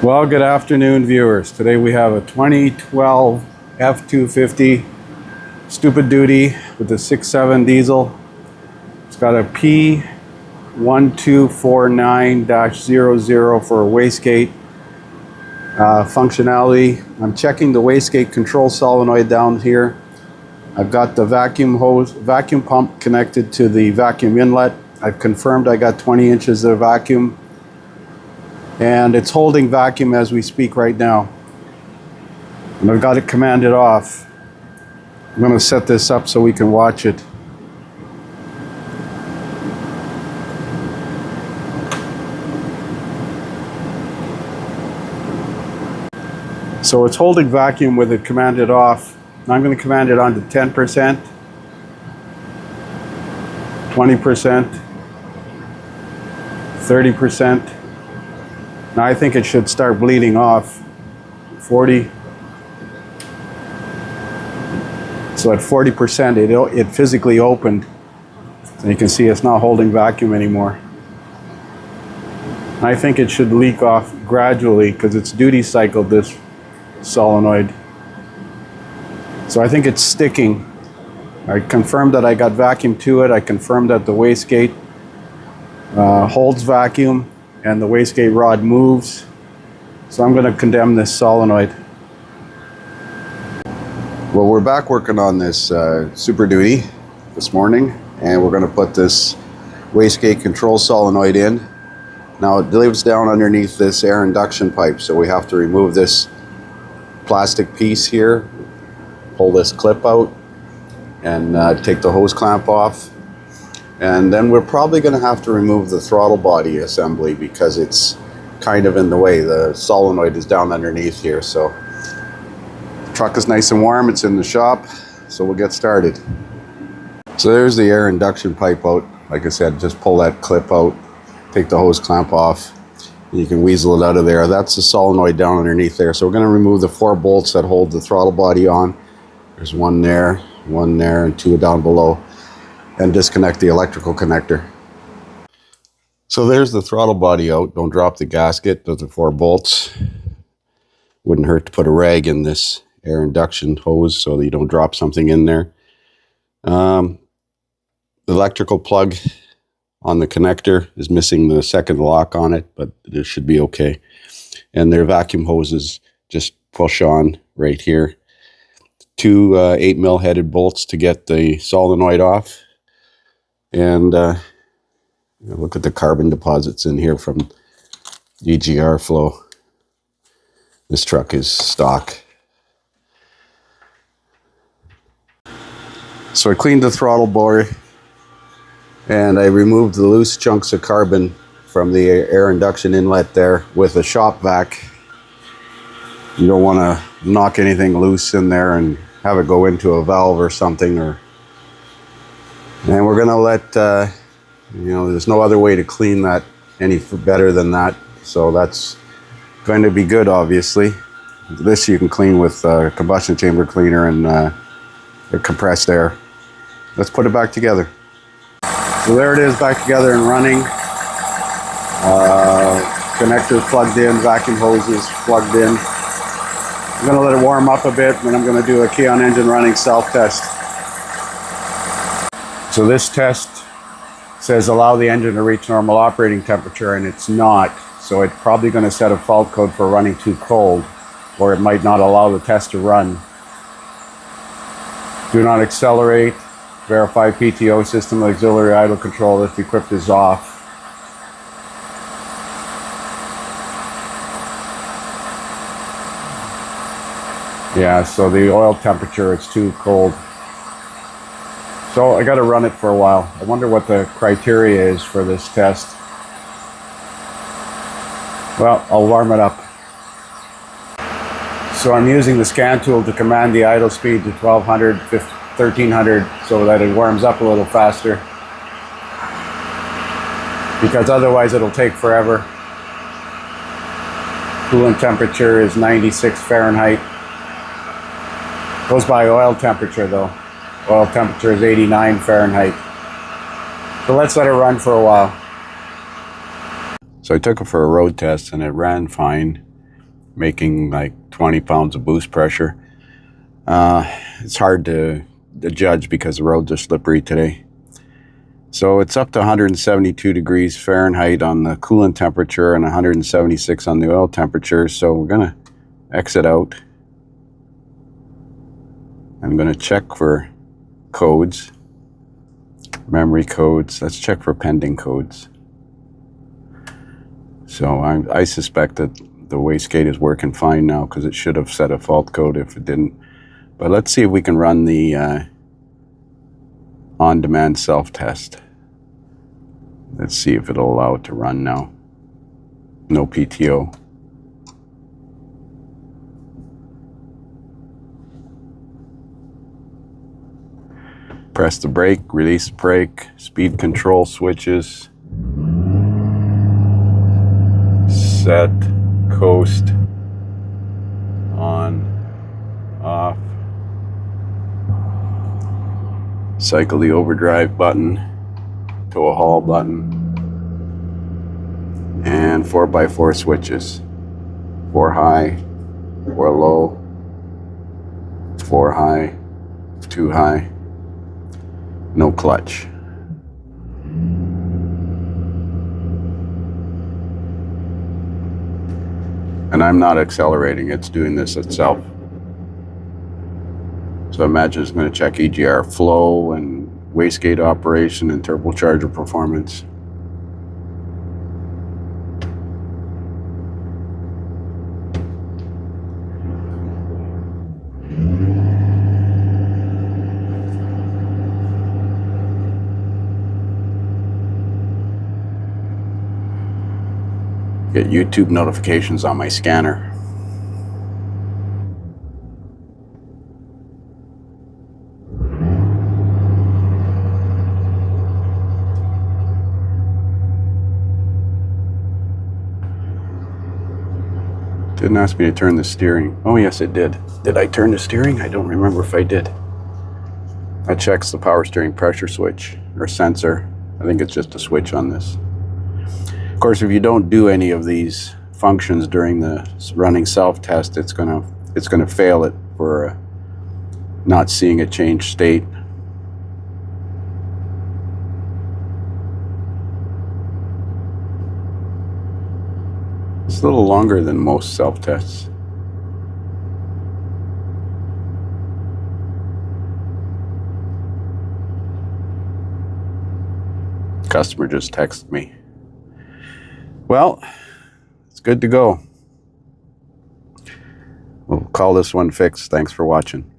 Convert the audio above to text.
Well, good afternoon, viewers. Today we have a 2012 F250 Stupid Duty with a 6.7 diesel. It's got a P1249-00 for a wastegate functionality. I'm checking the wastegate control solenoid down here. I've got the vacuum pump connected to the vacuum inlet. I've confirmed I got 20 inches of vacuum. And it's holding vacuum as we speak right now. And I've got it commanded off. I'm going to set this up so we can watch it. So it's holding vacuum with it commanded off. Now I'm going to command it on to 10%, 20%, 30%. Now I think it should start bleeding off. 40. So at 40%, it physically opened. And you can see it's not holding vacuum anymore. I think it should leak off gradually because it's duty cycled, this solenoid. So I think it's sticking. I confirmed that I got vacuum to it. I confirmed that the wastegate holds vacuum and the wastegate rod moves. So I'm going to condemn this solenoid. Well, we're back working on this Super Duty this morning, and we're going to put this wastegate control solenoid in. Now it lives down underneath this air induction pipe, so we have to remove this plastic piece here, pull this clip out, and take the hose clamp off. And then we're probably going to have to remove the throttle body assembly because it's kind of in the way. The solenoid is down underneath here, so the truck is nice and warm. It's in the shop, so we'll get started. So there's the air induction pipe out. Like I said, just pull that clip out, take the hose clamp off, and you can weasel it out of there. That's the solenoid down underneath there. So we're going to remove the 4 bolts that hold the throttle body on. There's one there, and 2 down below. And disconnect the electrical connector. So there's the throttle body out. Don't drop the gasket. Those are 4 bolts. Wouldn't hurt to put a rag in this air induction hose so that you don't drop something in there. The electrical plug on the connector is missing the second lock on it, but it should be okay. And their vacuum hoses just push on right here. 2 8mm headed bolts to get the solenoid off. And look at the carbon deposits in here from EGR flow. This truck is stock. So I cleaned the throttle bore and I removed the loose chunks of carbon from the air induction inlet there with a shop vac. You don't want to knock anything loose in there and have it go into a valve or something, and we're going to let, there's no other way to clean that any better than that. So that's going to be good, obviously. This you can clean with combustion chamber cleaner and compressed air. Let's put it back together. So there it is, back together and running. Connector plugged in, vacuum hoses plugged in. I'm going to let it warm up a bit, and then I'm going to do a key on engine running self-test. So this test says allow the engine to reach normal operating temperature, and it's not. So it's probably going to set a fault code for running too cold, or it might not allow the test to run. Do not accelerate. Verify PTO system auxiliary idle control if equipped is off. Yeah, so the oil temperature is too cold. So I got to run it for a while. I wonder what the criteria is for this test. Well, I'll warm it up. So I'm using the scan tool to command the idle speed to 1200, 1300 so that it warms up a little faster. Because otherwise it'll take forever. Coolant temperature is 96 Fahrenheit. Goes by oil temperature though. Oil temperature is 89 Fahrenheit. So let's let it run for a while. So I took it for a road test and it ran fine. making like 20 pounds of boost pressure. It's hard to judge because the roads are slippery today. So it's up to 172 degrees Fahrenheit on the coolant temperature and 176 on the oil temperature. So we're going to exit out. I'm going to check for codes, memory codes. Let's check for pending codes. So I suspect that the wastegate is working fine now because it should have set a fault code if it didn't. But let's see if we can run the on-demand self-test. Let's see if it'll allow it to run now. No PTO. Press the brake, release the brake, speed control switches. Set, coast, on, off. Cycle the overdrive button to a haul button. And 4x4 switches. 4 high, 4 low, 4 high, 2 high. No clutch. And I'm not accelerating, it's doing this itself. So imagine it's going to check EGR flow and wastegate operation and turbocharger performance. Get YouTube notifications on my scanner. Didn't ask me to turn the steering. Oh yes, it did. Did I turn the steering? I don't remember if I did. That checks the power steering pressure switch or sensor. I think it's just a switch on this. Of course, if you don't do any of these functions during the running self-test, it's gonna fail it for not seeing a changed state. It's a little longer than most self-tests. Customer just texted me. Well, it's good to go. We'll call this one fixed. Thanks for watching.